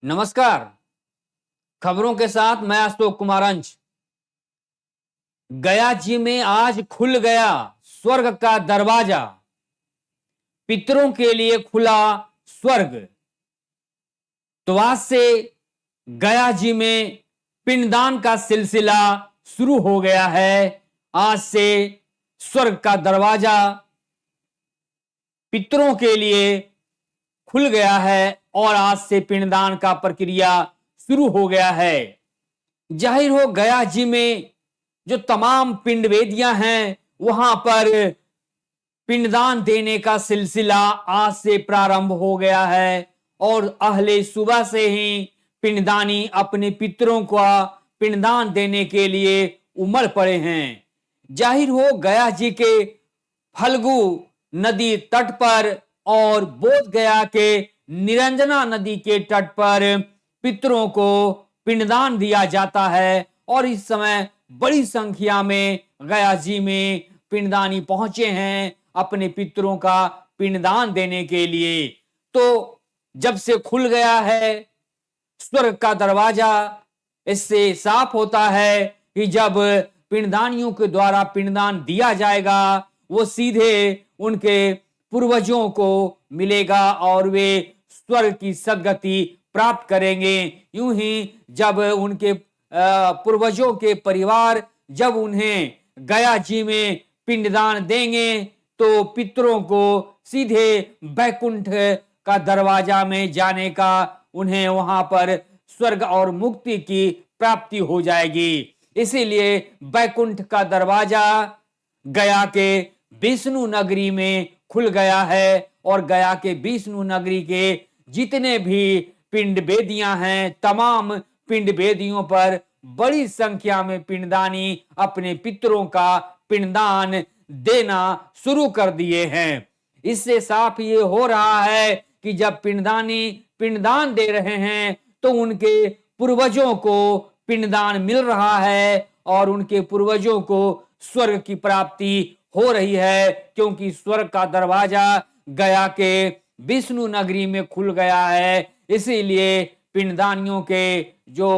नमस्कार। खबरों के साथ मैं अशोक कुमार अंश। गया जी में आज खुल गया स्वर्ग का दरवाजा, पितरों के लिए खुला स्वर्ग। तो आज से गया जी में पिंडदान का सिलसिला शुरू हो गया है। आज से स्वर्ग का दरवाजा पितरों के लिए खुल गया है और आज से पिंडदान का प्रक्रिया शुरू हो गया है। जाहिर हो गया जी में जो तमाम पिंड वेदियां हैं वहां पर पिंडदान देने का सिलसिला आज से प्रारंभ हो गया है और अहले सुबह से ही पिंडदानी अपने पितरों का पिंडदान देने के लिए उमड़ पड़े हैं। जाहिर हो गया जी के फल्गु नदी तट पर और बोध गया के निरंजना नदी के तट पर पितरों को पिंडदान दिया जाता है और इस समय बड़ी संख्या में गया जी में पिंडदानी पहुंचे हैं अपने पितरों का पिंडदान देने के लिए। तो जब से खुल गया है स्वर्ग का दरवाजा, इससे साफ होता है कि जब पिंडदानियों के द्वारा पिंडदान दिया जाएगा वो सीधे उनके पूर्वजों को मिलेगा और वे स्वर्ग की सद्गति प्राप्त करेंगे। यूं ही जब उनके पूर्वजों के परिवार जब उन्हें गया जी में पिंडदान देंगे तो पितरों को सीधे बैकुंठ का दरवाजा में जाने का उन्हें वहां पर स्वर्ग और मुक्ति की प्राप्ति हो जाएगी। इसीलिए बैकुंठ का दरवाजा गया के विष्णु नगरी में खुल गया है और गया के विष्णु नगरी के जितने भी पिंड वेदियां हैं तमाम पिंड वेदियों पर बड़ी संख्या में पिंडदानी अपने पितरों का पिंडदान देना शुरू कर दिए हैं। इससे साफ ये हो रहा है कि जब पिंडदानी पिंडदान दे रहे हैं तो उनके पूर्वजों को पिंडदान मिल रहा है और उनके पूर्वजों को स्वर्ग की प्राप्ति हो रही है, क्योंकि स्वर्ग का दरवाजा गया के विष्णु नगरी में खुल गया है। इसीलिए पिंडदानियों के जो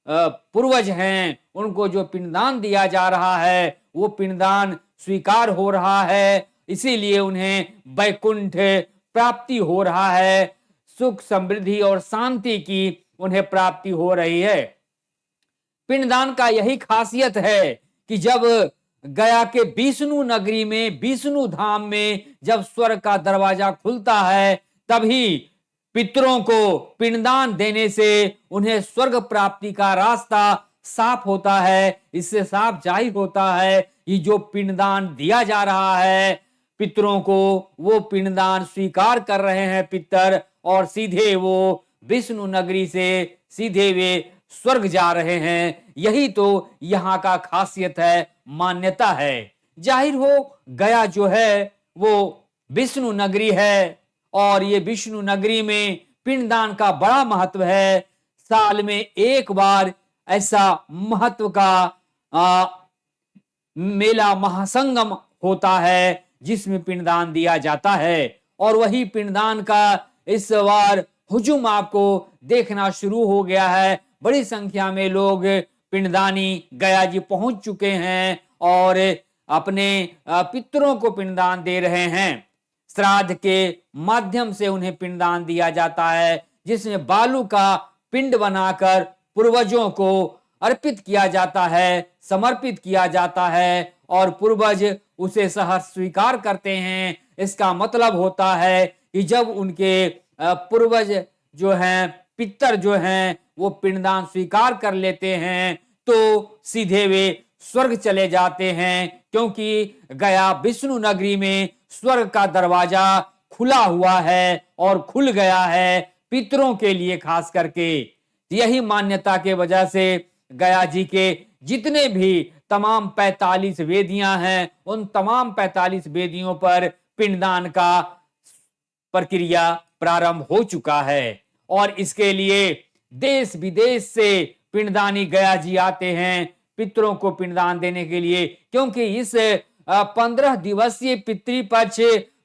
पूर्वज हैं उनको जो पिंडदान दिया जा रहा है वो पिंडदान स्वीकार हो रहा है। इसीलिए उन्हें वैकुंठ प्राप्ति हो रहा है, सुख समृद्धि और शांति की उन्हें प्राप्ति हो रही है। पिंडदान का यही खासियत है कि जब गया के विष्णु नगरी में विष्णु धाम में जब स्वर्ग का दरवाजा खुलता है तभी पितरों को पिंडदान देने से उन्हें स्वर्ग प्राप्ति का रास्ता साफ होता है। इससे साफ जाहिर होता है कि जो पिंडदान दिया जा रहा है पितरों को वो पिंडदान स्वीकार कर रहे हैं पितर और सीधे वो विष्णु नगरी से सीधे वे स्वर्ग जा रहे हैं। यही तो यहाँ का खासियत है, मान्यता है। जाहिर हो गया जो है वो विष्णु नगरी है और ये विष्णु नगरी में पिंडदान का बड़ा महत्व है। साल में एक बार ऐसा महत्व का मेला महासंगम होता है जिसमें पिंडदान दिया जाता है और वही पिंडदान का इस बार हुजूम आपको देखना शुरू हो गया है। बड़ी संख्या में लोग पिंडदानी गया जी पहुंच चुके हैं और अपने पितरों को पिंडदान दे रहे हैं। श्राद्ध के माध्यम से उन्हें पिंडदान दिया जाता है जिसमें बालू का पिंड बनाकर पूर्वजों को अर्पित किया जाता है, समर्पित किया जाता है और पूर्वज उसे सहर्ष स्वीकार करते हैं। इसका मतलब होता है कि जब उनके पूर्वज जो हैं पितर जो हैं वो पिंडदान स्वीकार कर लेते हैं तो सीधे वे स्वर्ग चले जाते हैं, क्योंकि गया विष्णु नगरी में स्वर्ग का दरवाजा खुला हुआ है और खुल गया है पितरों के लिए खास करके। यही मान्यता के वजह से गया जी के जितने भी तमाम 45 वेदियां हैं उन तमाम 45 वेदियों पर पिंडदान का प्रक्रिया प्रारंभ हो चुका है और इसके लिए देश विदेश से पिंडदानी गया जी आते हैं पितरों को पिंडदान देने के लिए, क्योंकि इस 15 दिवसीय पितृपक्ष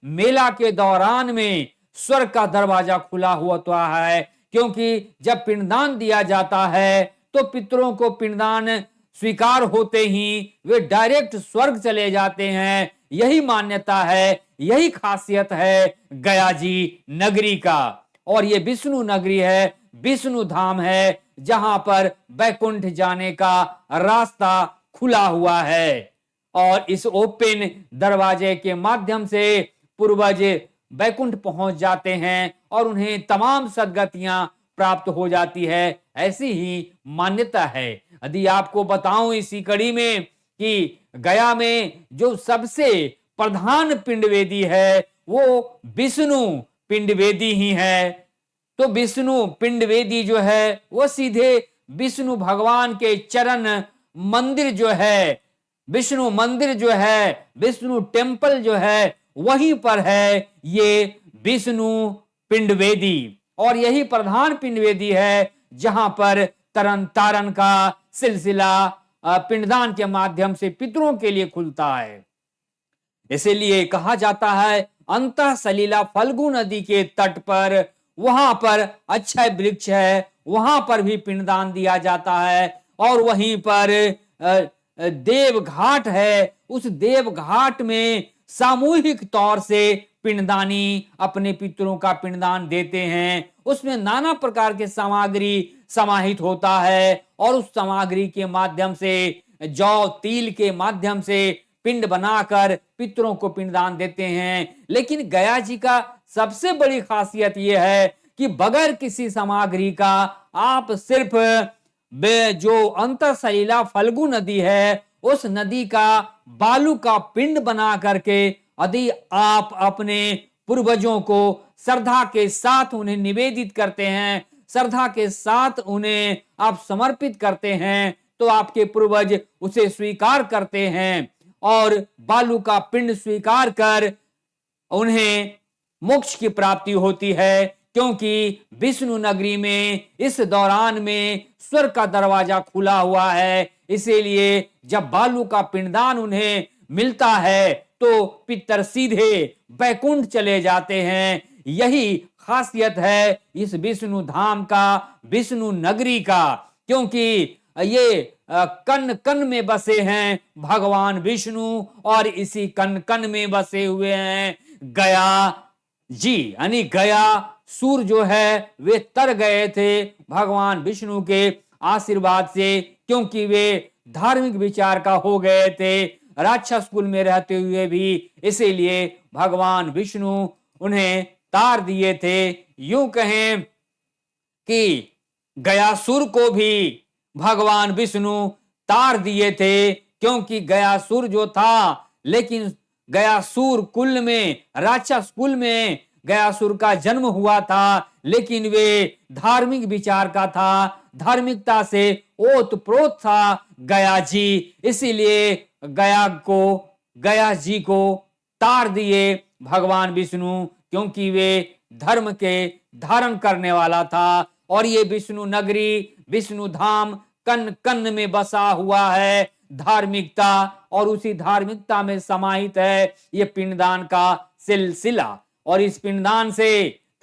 मेला के दौरान में स्वर्ग का दरवाजा खुला हुआ तो है। क्योंकि जब पिंडदान दिया जाता है तो पितरों को पिंडदान स्वीकार होते ही वे डायरेक्ट स्वर्ग चले जाते हैं। यही मान्यता है, यही खासियत है गया जी नगरी का। और ये विष्णु नगरी है, विष्णु धाम है, जहां पर बैकुंठ जाने का रास्ता खुला हुआ है। और इस ओपन दरवाजे के माध्यम से पूर्वज बैकुंठ पहुंच जाते हैं और उन्हें तमाम सद्गतियां प्राप्त हो जाती है। ऐसी ही मान्यता है। यदि आपको बताऊं इसी कड़ी में कि गया में जो सबसे प्रधान पिंड वेदी है वो विष्णु पिंड वेदी ही है। तो विष्णु पिंड वेदी जो है वो सीधे विष्णु भगवान के चरण मंदिर जो है, विष्णु मंदिर जो है, विष्णु टेम्पल जो है, वहीं पर है ये विष्णु पिंड वेदी। और यही प्रधान पिंड वेदी है जहां पर तरन तारण का सिलसिला पिंडदान के माध्यम से पितरों के लिए खुलता है। इसीलिए कहा जाता है अंतः सलीला फल्गु नदी के तट पर, वहां पर अक्षय वृक्ष है, वहां पर भी पिंडदान दिया जाता है। और वहीं पर देवघाट है, उस देवघाट में सामूहिक तौर से पिंडदानी अपने पितरों का पिंडदान देते हैं। उसमें नाना प्रकार के सामग्री समाहित होता है और उस सामग्री के माध्यम से, जौ तिल के माध्यम से पिंड बनाकर पितरों को पिंडदान देते हैं। लेकिन गया जी का सबसे बड़ी खासियत यह है कि बगैर किसी सामग्री का आप सिर्फ जो अंतर सलीला फल्गु नदी है उस नदी का बालू का पिंड बना करके यदि आप अपने पूर्वजों को श्रद्धा के साथ उन्हें निवेदित करते हैं, श्रद्धा के साथ उन्हें आप समर्पित करते हैं, तो आपके पूर्वज उसे स्वीकार करते हैं और बालू का पिंड स्वीकार कर उन्हें मोक्ष की प्राप्ति होती है। क्योंकि विष्णु नगरी में इस दौरान में स्वर्ग का दरवाजा खुला हुआ है। इसीलिए जब बालू का पिंडदान उन्हें मिलता है तो पितर सीधे बैकुंठ चले जाते हैं। यही खासियत है इस विष्णु धाम का, विष्णु नगरी का। क्योंकि ये कण कण में बसे हैं भगवान विष्णु और इसी कण कण में बसे हुए हैं गया जी। यानी गया सूर जो है वे तर गए थे भगवान विष्णु के आशीर्वाद से, क्योंकि वे धार्मिक विचार का हो गए थे राक्षस कुल में रहते हुए भी। इसीलिए भगवान विष्णु उन्हें तार दिए थे। यूं कहें कि गयासुर को भी भगवान विष्णु तार दिए थे, क्योंकि गयासुर जो था, लेकिन गयासुर कुल में, राक्षस कुल में गयासुर का जन्म हुआ था, लेकिन वे धार्मिक विचार का था, धार्मिकता से ओत प्रोत था गया जी। इसीलिए गया जी को तार दिए भगवान विष्णु, क्योंकि वे धर्म के धारण करने वाला था। और ये विष्णु नगरी, विष्णु धाम कण कण में बसा हुआ है धार्मिकता, और उसी धार्मिकता में समाहित है ये पिंडदान का सिलसिला। और इस पिंडदान से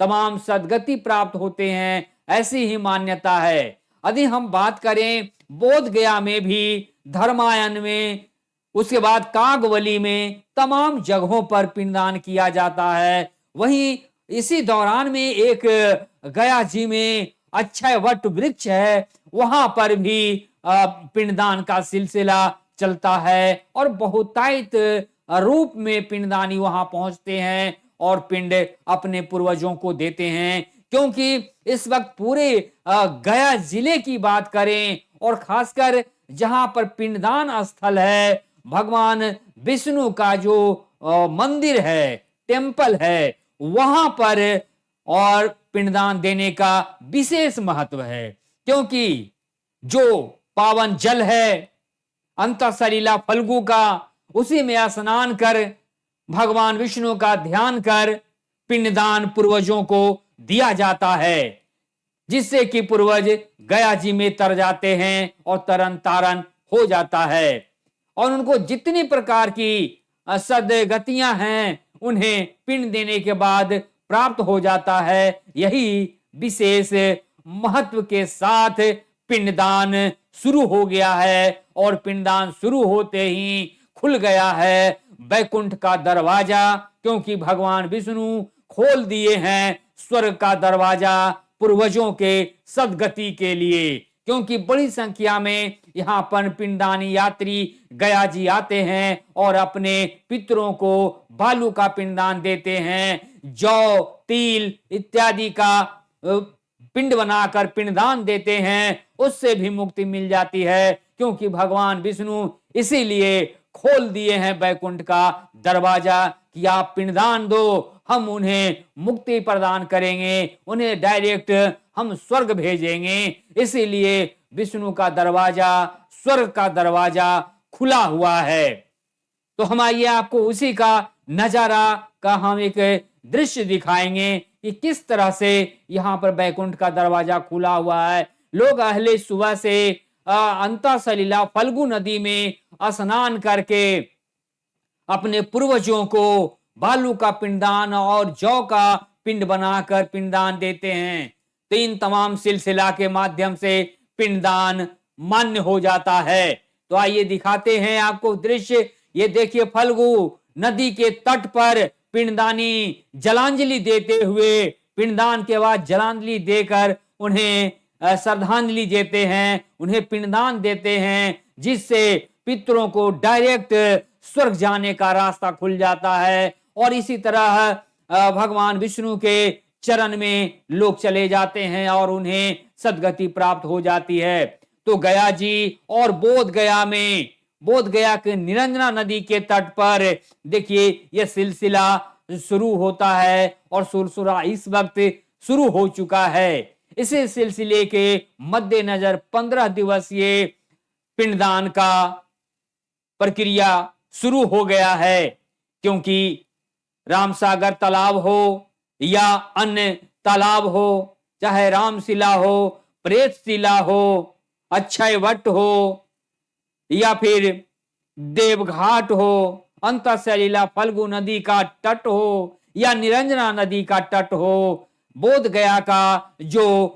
तमाम सद्गति प्राप्त होते हैं, ऐसी ही मान्यता है। यदि हम बात करें बोध गया में भी, धर्मायन में, उसके बाद कागवली में, तमाम जगहों पर पिंडदान किया जाता है। वहीं इसी दौरान में एक गया जी में अक्षय वट वृक्ष है, वहां पर भी पिंडदान का सिलसिला चलता है और बहुतायत रूप में पिंडदानी वहां पहुंचते हैं और पिंड अपने पूर्वजों को देते हैं। क्योंकि इस वक्त पूरे गया जिले की बात करें और खासकर जहां पर पिंडदान स्थल है, भगवान विष्णु का जो मंदिर है, टेम्पल है, वहां पर और पिंडदान देने का विशेष महत्व है। क्योंकि जो पावन जल है अंतःसलीला फल्गु का, उसी में स्नान कर भगवान विष्णु का ध्यान कर पिंडदान पूर्वजों को दिया जाता है, जिससे कि पूर्वज गया जी में तर जाते हैं और तरन तारण हो जाता है और उनको जितनी प्रकार की सद्गतियां हैं उन्हें पिंड देने के बाद प्राप्त हो जाता है। यही विशेष महत्व के साथ पिंडदान शुरू हो गया है और पिंडदान शुरू होते ही खुल गया है बैकुंठ का दरवाजा, क्योंकि भगवान विष्णु खोल दिए हैं स्वर्ग का दरवाजा पूर्वजों के सदगति के लिए। क्योंकि बड़ी संख्या में यहाँ पर पिंडदानी यात्री गया जी आते हैं और अपने पितरों को बालू का पिंडदान देते हैं, जौ तिल इत्यादि का पिंड बनाकर पिंडदान देते हैं, उससे भी मुक्ति मिल जाती है। क्योंकि भगवान विष्णु इसीलिए खोल दिए हैं बैकुंठ का दरवाजा कि आप पिंडदान दो, हम उन्हें मुक्ति प्रदान करेंगे, उन्हें डायरेक्ट हम स्वर्ग भेजेंगे। इसीलिए विष्णु का दरवाजा, स्वर्ग का दरवाजा खुला हुआ है। तो हम आइए आपको उसी का नजारा का हम एक दृश्य दिखाएंगे कि किस तरह से यहाँ पर बैकुंठ का दरवाजा खुला हुआ है। लोग अहले सुबह से अंतःसलिला फल्गु नदी में स्नान करके अपने पूर्वजों को बालू का पिंडदान और जौ का पिंड बनाकर पिंडदान देते हैं। तो इन तमाम सिलसिला के माध्यम से पिंडदान मान्य हो जाता है। तो आइए दिखाते हैं आपको दृश्य। ये देखिए फल्गु नदी के तट पर पिंडदानी जलांजलि देते हुए, पिंडदान के बाद जलांजलि देकर उन्हें श्रद्धांजलि देते हैं, उन्हें पिंडदान देते हैं, जिससे पितरों को डायरेक्ट स्वर्ग जाने का रास्ता खुल जाता है। और इसी तरह भगवान विष्णु के चरण में लोग चले जाते हैं और उन्हें सद्गति प्राप्त हो जाती है। तो गया जी और बोध गया के निरंजना नदी के तट पर देखिए यह सिलसिला शुरू होता है और सुरसुरा इस वक्त शुरू हो चुका है। इसी सिलसिले के मद्देनजर 15 दिवसीय पिंडदान का प्रक्रिया शुरू हो गया है। क्योंकि रामसागर तालाब हो या अन्य तालाब हो, चाहे रामशिला हो, प्रेतशिला हो, अक्षय वट हो या फिर देवघाट हो, अंतःसलिला फल्गु नदी का तट हो या निरंजना नदी का तट हो, बोध गया का जो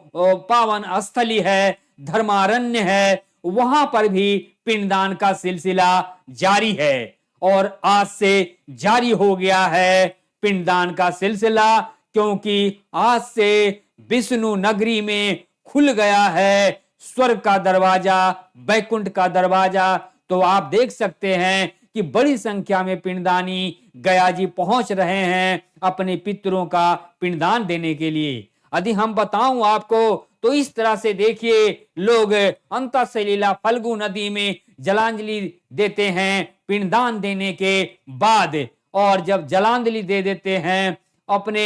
पावन स्थली है, धर्मारण्य है, वहां पर भी पिंडदान का सिलसिला जारी है। और आज से जारी हो गया है पिंडदान का सिलसिला, क्योंकि आज से विष्णु नगरी में खुल गया है स्वर्ग का दरवाजा, बैकुंठ का दरवाजा। तो आप देख सकते हैं कि बड़ी संख्या में पिंडदानी गया जी पहुंच रहे हैं अपने पितरों का पिंडदान देने के लिए। यदि हम बताऊं आपको तो इस तरह से देखिए लोग अंतःसलिला फल्गु नदी में जलांजलि देते हैं पिंडदान देने के बाद, और जब जलांजलि दे देते हैं अपने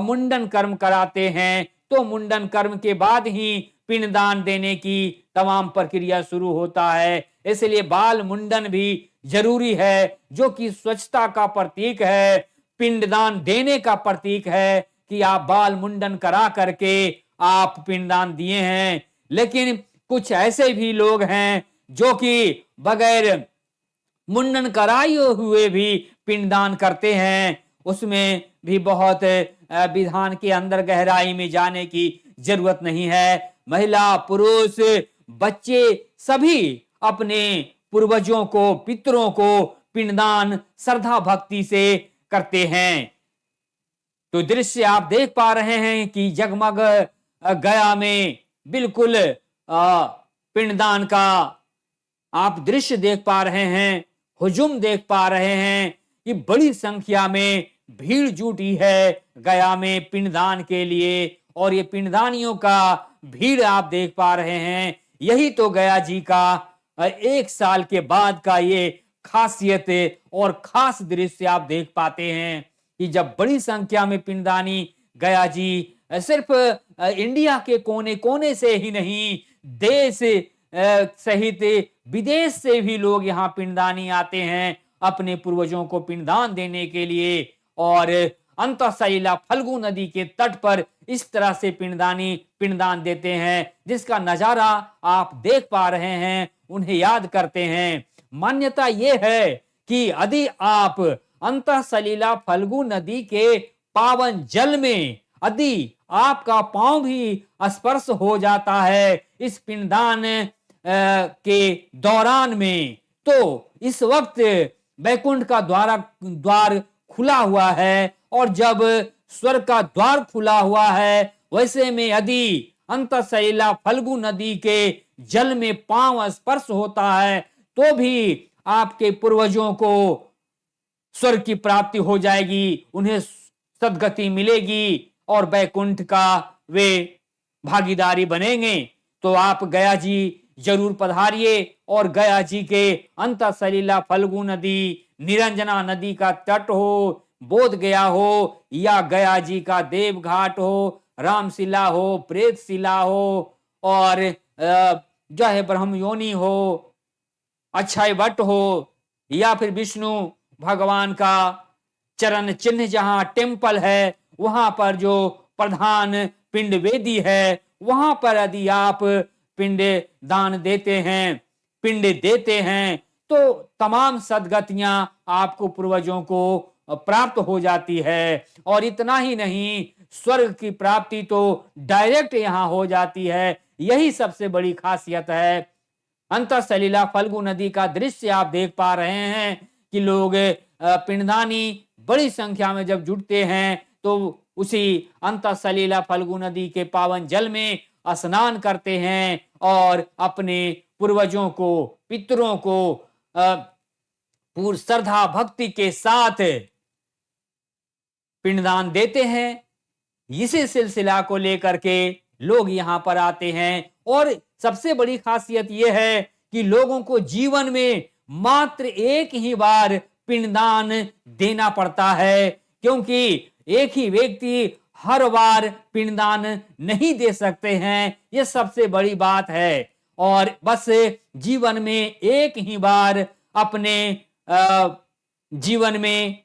मुंडन कर्म कराते हैं, तो मुंडन कर्म के बाद ही पिंडदान देने की तमाम प्रक्रिया शुरू होता है। इसलिए बाल मुंडन भी जरूरी है, जो कि स्वच्छता का प्रतीक है, पिंडदान देने का प्रतीक है कि आप बाल मुंडन करा करके आप पिंडदान दिए हैं। लेकिन कुछ ऐसे भी लोग हैं जो कि बगैर मुंडन कराए हुए भी पिंडदान करते हैं। उसमें भी बहुत विधान के अंदर गहराई में जाने की जरूरत नहीं है। महिला पुरुष बच्चे सभी अपने पूर्वजों को, पितरों को पिंडदान श्रद्धा भक्ति से करते हैं। तो दृश्य आप देख पा रहे हैं कि जगमग गया में बिल्कुल पिंडदान का आप दृश्य देख पा रहे हैं, हुजूम देख पा रहे हैं कि बड़ी संख्या में भीड़ जुटी है गया में पिंडदान के लिए। और ये पिंडदानियों का भीड़ आप देख पा रहे हैं। यही तो गया जी का एक साल के बाद का ये खासियत और खास दृश्य आप देख पाते हैं कि जब बड़ी संख्या में पिंडदानी गया जी सिर्फ इंडिया के कोने कोने से ही नहीं, देश सहित विदेश से भी लोग यहाँ पिंडदानी आते हैं अपने पूर्वजों को पिंडदान देने के लिए। और अंतःसलिला फल्गु नदी के तट पर इस तरह से पिंडदानी पिंडदान देते हैं, जिसका नजारा आप देख पा रहे हैं, उन्हें याद करते हैं। मान्यता यह है कि यदि आप अंतःसलिला फल्गु नदी के पावन जल में यदि आपका पांव भी स्पर्श हो जाता है इस पिंडदान के दौरान में, तो इस वक्त बैकुंठ का द्वार खुला हुआ है। और जब स्वर्ग का द्वार खुला हुआ है, वैसे में यदि अंतःसलिला फल्गु नदी के जल में पांव स्पर्श होता है तो भी आपके पूर्वजों को स्वर्ग की प्राप्ति हो जाएगी, उन्हें सद्गति मिलेगी और बैकुंठ का वे भागीदारी बनेंगे। तो आप गया जी जरूर पधारिए और गया जी के अंतःसलिला फल्गु नदी, निरंजना नदी का तट हो, बोध गया हो या गया जी का देवघाट हो, रामशिला हो, प्रेतशिला हो और जो है ब्रह्मयोनी हो, अक्षय वट हो या फिर विष्णु भगवान का चरण चिन्ह जहां टेम्पल है, वहां पर जो प्रधान पिंड वेदी है, वहां पर यदि आप पिंड दान देते हैं, पिंड देते हैं, तो तमाम सद्गतियां आपको पूर्वजों को प्राप्त हो जाती है। और इतना ही नहीं, स्वर्ग की प्राप्ति तो डायरेक्ट यहां हो जाती है। यही सबसे बड़ी खासियत है। अंतःसलिला फल्गु नदी का दृश्य आप देख पा रहे हैं कि लोग पिंडदानी बड़ी संख्या में जब जुटते हैं तो उसी अंतःसलिला फल्गु नदी के पावन जल में स्नान करते हैं और अपने पूर्वजों को, पितरों को पूर्ण श्रद्धा भक्ति के साथ पिंडदान देते हैं। इसी सिलसिला को लेकर के लोग यहाँ पर आते हैं। और सबसे बड़ी खासियत यह है कि लोगों को जीवन में मात्र एक ही बार पिंडदान देना पड़ता है, क्योंकि एक ही व्यक्ति हर बार पिंडदान नहीं दे सकते हैं। यह सबसे बड़ी बात है। और बस जीवन में एक ही बार अपने जीवन में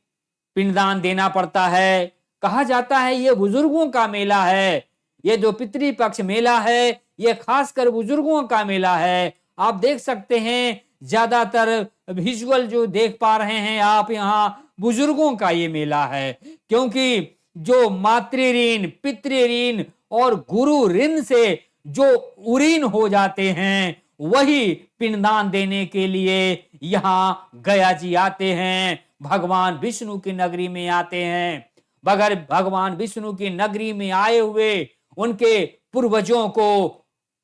पिंडदान देना पड़ता है। कहा जाता है ये बुजुर्गों का मेला है। ये जो पितृपक्ष मेला है, ये खासकर बुजुर्गों का मेला है। आप देख सकते हैं ज्यादातर विजुअल जो देख पा रहे हैं आप, यहाँ बुजुर्गों का ये मेला है, क्योंकि जो मातृ ऋण, पितृ ऋण और गुरु ऋण से जो उरीन हो जाते हैं, वही पिंडदान देने के लिए यहाँ गया जी आते हैं, भगवान विष्णु की नगरी में आते हैं। मगर भगवान विष्णु की नगरी में आए हुए उनके पूर्वजों को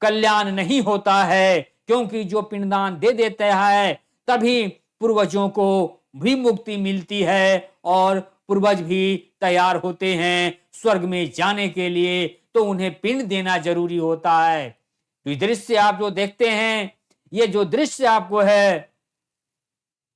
कल्याण नहीं होता है, क्योंकि जो पिंडदान दे देता है तभी पूर्वजों को भी मुक्ति मिलती है और पूर्वज भी तैयार होते हैं स्वर्ग में जाने के लिए, तो उन्हें पिंड देना जरूरी होता है। तो ये दृश्य आप जो देखते हैं, ये जो दृश्य आपको है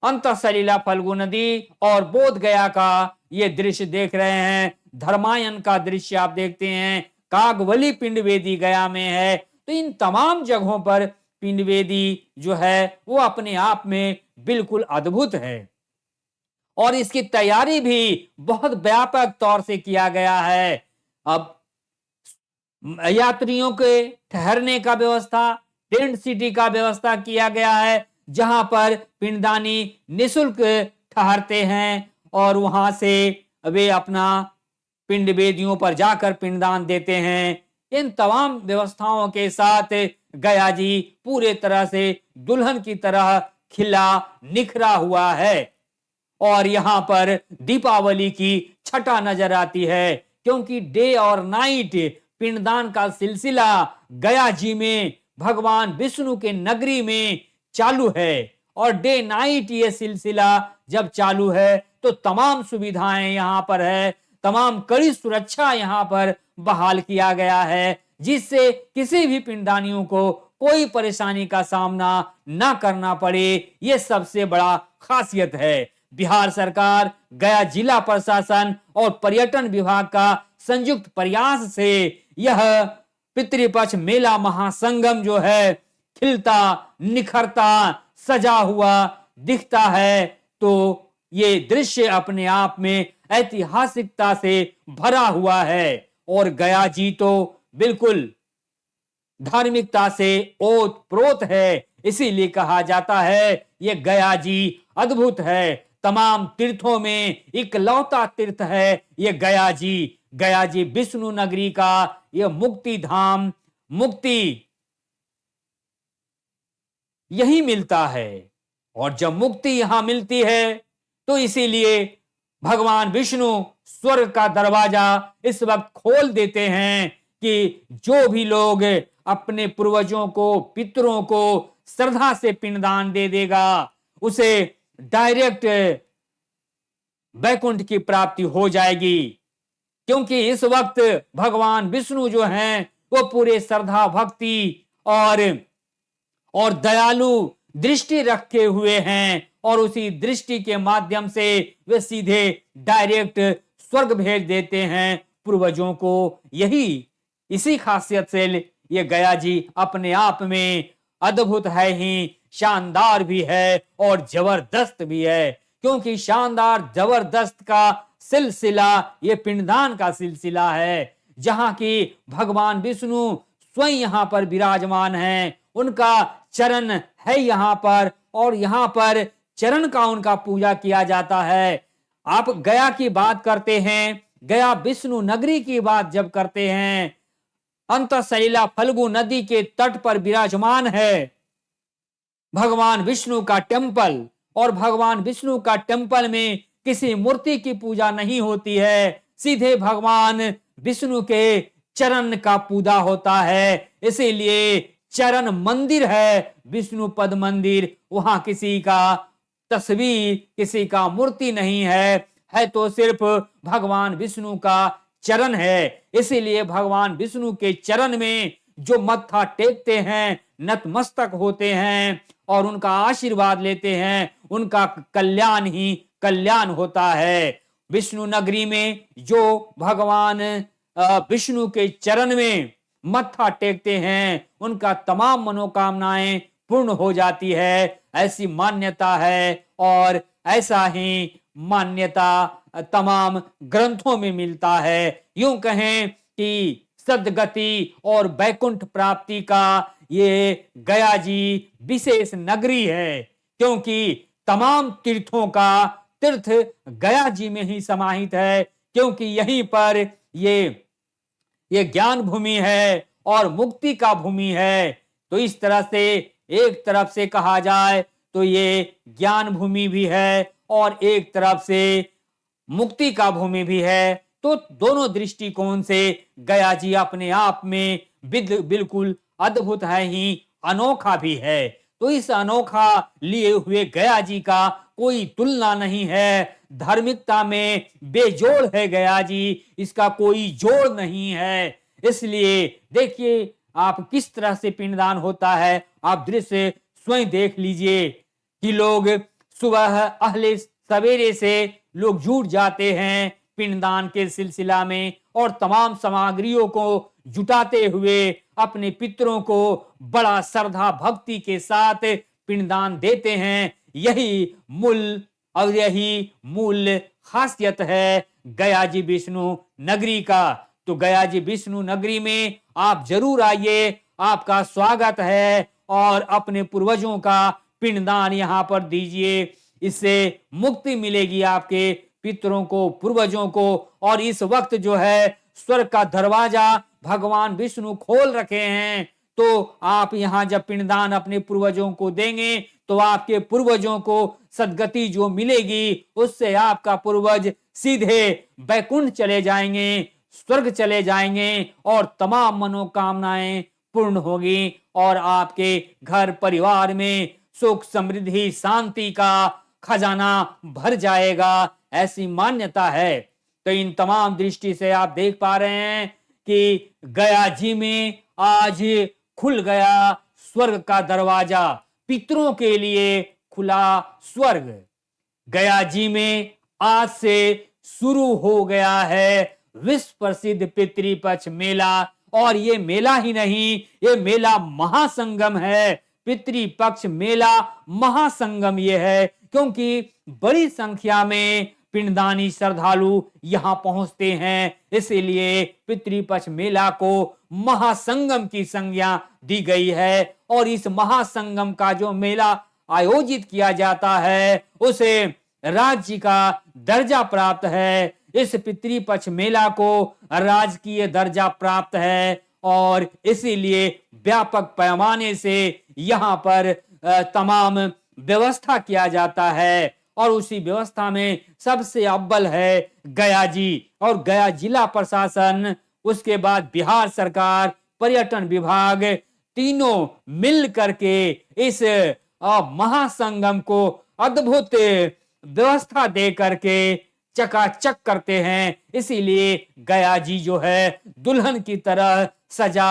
अंतःसलिला फल्गु नदी और बोध गया का ये दृश्य देख रहे हैं, धर्मायन का दृश्य आप देखते हैं, कागवली पिंड वेदी गया में है। तो इन तमाम जगहों पर पिंड वेदी जो है वो अपने आप में बिल्कुल अद्भुत है और इसकी तैयारी भी बहुत व्यापक तौर से किया गया है। अब यात्रियों के ठहरने का व्यवस्था, टेंट सिटी का व्यवस्था किया गया है, जहां पर पिंडदानी निःशुल्क ठहरते हैं और वहां से वे अपना पिंड वेदियों पर जाकर पिंडदान देते हैं। इन तमाम व्यवस्थाओं के साथ गया जी पूरे तरह से दुल्हन की तरह खिला निखरा हुआ है। और यहाँ पर दीपावली की छटा नजर आती है, क्योंकि डे और नाइट पिंडदान का सिलसिला गया जी में भगवान विष्णु के नगरी में चालू है। और डे नाइट ये सिलसिला जब चालू है तो तमाम सुविधाएं यहाँ पर है, तमाम कड़ी सुरक्षा यहाँ पर बहाल किया गया है, जिससे किसी भी पिंडदानियों को कोई परेशानी का सामना ना करना पड़े। ये सबसे बड़ा खासियत है। बिहार सरकार, गया जिला प्रशासन और पर्यटन विभाग का संयुक्त प्रयास से यह पितृपक्ष मेला महासंगम जो है खिलता, निखरता, सजा हुआ दिखता है। तो ये दृश्य अपने आप में ऐतिहासिकता से भरा हुआ है और गया जी तो बिल्कुल धार्मिकता से ओत प्रोत है। इसीलिए कहा जाता है ये गया जी अद्भुत है। तमाम तीर्थों में इकलौता तीर्थ है ये गया जी। गया जी विष्णु नगरी का ये मुक्ति धाम, मुक्ति यही मिलता है। और जब मुक्ति यहां मिलती है तो इसीलिए भगवान विष्णु स्वर्ग का दरवाजा इस वक्त खोल देते हैं कि जो भी लोग अपने पूर्वजों को, पितरों को श्रद्धा से पिंडदान दे देगा, उसे डायरेक्ट वैकुंठ की प्राप्ति हो जाएगी। क्योंकि इस वक्त भगवान विष्णु जो हैं वो पूरे श्रद्धा भक्ति और दयालु दृष्टि रखे हुए हैं, और उसी दृष्टि के माध्यम से वे सीधे डायरेक्ट स्वर्ग भेज देते हैं पूर्वजों को। यही इसी खासियत से ये गया जी अपने आप में अद्भुत है ही, शानदार भी है और जबरदस्त भी है। क्योंकि शानदार जबरदस्त का सिलसिला ये पिंडदान का सिलसिला है, जहां की भगवान विष्णु स्वयं यहां पर विराजमान हैं, उनका चरण है यहां पर, और यहां पर चरण का उनका पूजा किया जाता है। आप गया की बात करते हैं, गया विष्णु नगरी की बात जब करते हैं, अंतःसलिला फल्गु नदी के तट पर विराजमान है भगवान विष्णु का टेम्पल, और भगवान विष्णु का टेम्पल में किसी मूर्ति की पूजा नहीं होती है, सीधे भगवान विष्णु के चरण का पूजा होता है। इसीलिए चरण मंदिर है विष्णु पद मंदिर, वहां किसी का तस्वीर, किसी का मूर्ति नहीं है तो सिर्फ भगवान विष्णु का चरण है। इसीलिए भगवान विष्णु के चरण में जो मत्था टेकते हैं, नतमस्तक होते हैं और उनका आशीर्वाद लेते हैं, उनका कल्याण ही कल्याण होता है। विष्णु नगरी में जो भगवान विष्णु के चरण में मत्था टेकते हैं, उनका तमाम मनोकामनाएं पूर्ण हो जाती है, ऐसी मान्यता है। और ऐसा ही मान्यता तमाम ग्रंथों में मिलता है। यूं कहें कि सद्गति और वैकुंठ प्राप्ति का ये गया जी विशेष नगरी है, क्योंकि तमाम तीर्थों का तीर्थ गया जी में ही समाहित है। क्योंकि यहीं पर ये ज्ञान भूमि है और मुक्ति का भूमि है। तो इस तरह से एक तरफ से कहा जाए तो ये ज्ञान भूमि भी है और एक तरफ से मुक्ति का भूमि भी है। तो दोनों दृष्टिकोण से गया जी अपने आप में बिल्कुल अद्भुत है ही, अनोखा भी है। तो इस अनोखा लिए हुए गया जी का कोई तुलना नहीं है। धार्मिकता में बेजोड़ है गया जी, इसका कोई जोड़ नहीं है। इसलिए देखिए आप किस तरह से पिंडदान होता है, आप दृश्य स्वयं देख लीजिए कि लोग सुबह अहले सवेरे से लोग जुट जाते हैं पिंडदान के सिलसिला में, और तमाम सामग्रियों को जुटाते हुए अपने पितरों को बड़ा श्रद्धा भक्ति के साथ पिंडदान देते हैं। यही मूल खासियत है गया जी विष्णु नगरी का। तो गया जी विष्णु नगरी में आप जरूर आइए, आपका स्वागत है, और अपने पूर्वजों का पिंडदान यहाँ पर दीजिए। इससे मुक्ति मिलेगी आपके पितरों को, पूर्वजों को। और इस वक्त जो है स्वर्ग का दरवाजा भगवान विष्णु खोल रखे हैं, तो आप यहाँ जब पिंडदान अपने पूर्वजों को देंगे तो आपके पूर्वजों को सद्गति जो मिलेगी, उससे आपका पूर्वज सीधे वैकुंठ चले जाएंगे, स्वर्ग चले जाएंगे, और तमाम मनोकामनाएं पूर्ण होगी, और आपके घर परिवार में सुख समृद्धि शांति का खजाना भर जाएगा। ऐसी मान्यता है। तो इन तमाम दृष्टि से आप देख पा रहे हैं कि गया जी में आज खुल गया स्वर्ग का दरवाजा, पितरों के लिए खुला स्वर्ग। गया जी में आज से शुरू हो गया है विश्व प्रसिद्ध पितृपक्ष मेला। और ये मेला ही नहीं, ये मेला महासंगम है। पितृपक्ष मेला महासंगम ये है, क्योंकि बड़ी संख्या में पिंडदानी श्रद्धालु यहाँ पहुंचते हैं। इसीलिए पितृपक्ष मेला को महासंगम की संज्ञा दी गई है। और इस महासंगम का जो मेला आयोजित किया जाता है, उसे राज्य का दर्जा प्राप्त है। इस पितृपक्ष मेला को राजकीय दर्जा प्राप्त है और इसीलिए व्यापक पैमाने से यहाँ पर तमाम व्यवस्था किया जाता है और उसी व्यवस्था में सबसे अव्वल है गया जी और गया जिला प्रशासन, उसके बाद बिहार सरकार, पर्यटन विभाग, तीनों मिल करके इस महासंगम को अद्भुत व्यवस्था दे करके चकाचक करते हैं। इसीलिए गया जी जो है दुल्हन की तरह सजा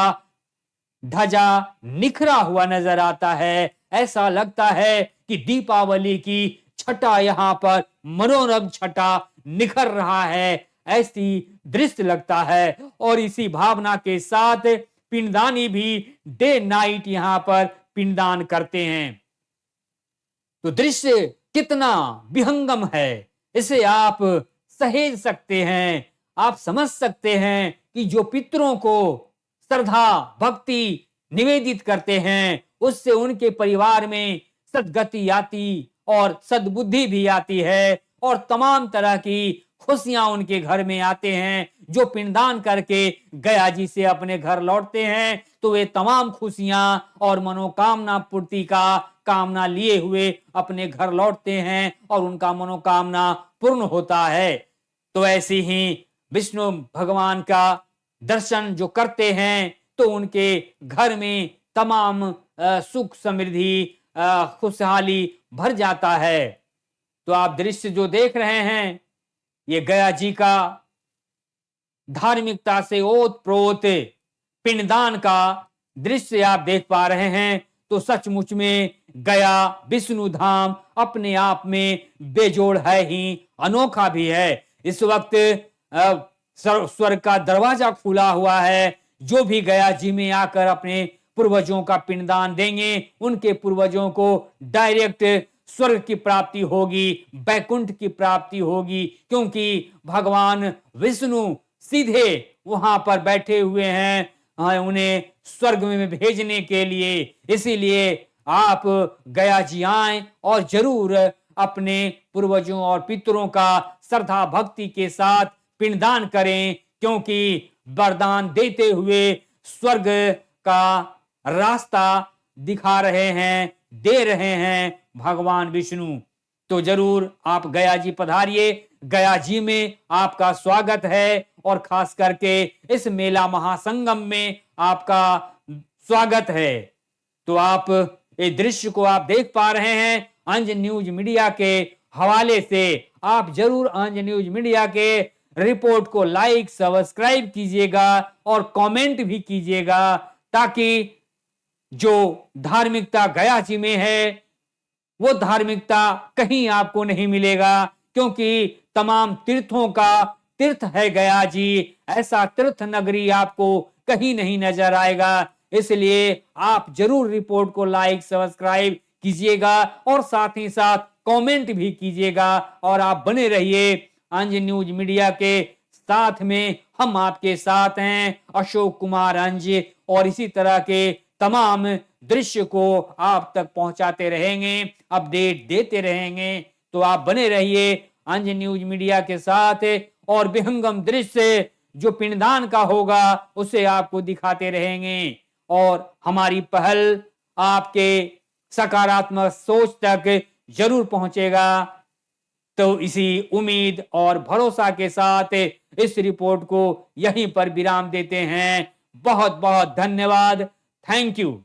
ढजा निखरा हुआ नजर आता है। ऐसा लगता है कि दीपावली की छटा यहाँ पर मनोरम छटा निखर रहा है, ऐसी दृश्य लगता है। और इसी भावना के साथ पिंडदानी भी डे नाइट यहाँ पर पिंडदान करते हैं। तो दृश्य कितना विहंगम है, इसे आप सहेज सकते हैं। आप समझ सकते हैं कि जो पितरों को श्रद्धा भक्ति निवेदित करते हैं उससे उनके परिवार में सद्गति आती और सद्बुद्धि भी आती है और तमाम तरह की खुशियां उनके घर में आते हैं। जो पिंडदान करके गया जी से अपने घर लौटते हैं तो वे तमाम खुशियां और मनोकामना पूर्ति का कामना लिए हुए अपने घर लौटते हैं और उनका मनोकामना पूर्ण होता है। तो ऐसी ही विष्णु भगवान का दर्शन जो करते हैं तो उनके घर में तमाम सुख समृद्धि खुशहाली भर जाता है। तो आप दृश्य जो देख रहे हैं ये गया जी का धार्मिकता से ओतप्रोत पिंडदान का दृश्य आप देख पा रहे हैं। तो सचमुच में गया विष्णु धाम अपने आप में बेजोड़ है ही, अनोखा भी है। इस वक्त स्वर्ग का दरवाजा खुला हुआ है। जो भी गया जी में आकर अपने पूर्वजों का पिंडदान देंगे उनके पूर्वजों को डायरेक्ट स्वर्ग की प्राप्ति होगी, बैकुंठ की प्राप्ति होगी, क्योंकि भगवान विष्णु सीधे वहां पर बैठे हुए हैं उन्हें स्वर्ग में भेजने के लिए। इसीलिए आप गया जी आएं और जरूर अपने पूर्वजों और पितरों का श्रद्धा भक्ति के साथ पिंडदान करें, क्योंकि वरदान देते हुए स्वर्ग का रास्ता दिखा रहे हैं, दे रहे हैं भगवान विष्णु। तो जरूर आप गया जी पधारिए। गया जी में आपका स्वागत है और खास करके इस मेला महासंगम में आपका स्वागत है। तो आप इस दृश्य को आप देख पा रहे हैं अंज न्यूज मीडिया के हवाले से। आप जरूर अंज न्यूज मीडिया के रिपोर्ट को लाइक सब्सक्राइब कीजिएगा और कमेंट भी कीजिएगा, ताकि जो धार्मिकता गया जी में है वो धार्मिकता कहीं आपको नहीं मिलेगा, क्योंकि तमाम तीर्थों का तीर्थ है गया जी। ऐसा तीर्थ नगरी आपको कहीं नहीं नजर आएगा। इसलिए आप जरूर रिपोर्ट को लाइक सब्सक्राइब कीजिएगा और साथ ही साथ कमेंट भी कीजिएगा। और आप बने रहिए अंज न्यूज मीडिया के साथ में। हम आपके साथ हैं, अशोक कुमार अंज, और इसी तरह के तमाम दृश्य को आप तक पहुंचाते रहेंगे, अपडेट देते रहेंगे। तो आप बने रहिए अंज न्यूज मीडिया के साथ और विहंगम दृश्य जो पिंडदान का होगा उसे आपको दिखाते रहेंगे और हमारी पहल आपके सकारात्मक सोच तक जरूर पहुंचेगा। तो इसी उम्मीद और भरोसा के साथ इस रिपोर्ट को यहीं पर विराम देते हैं। बहुत बहुत धन्यवाद। Thank you.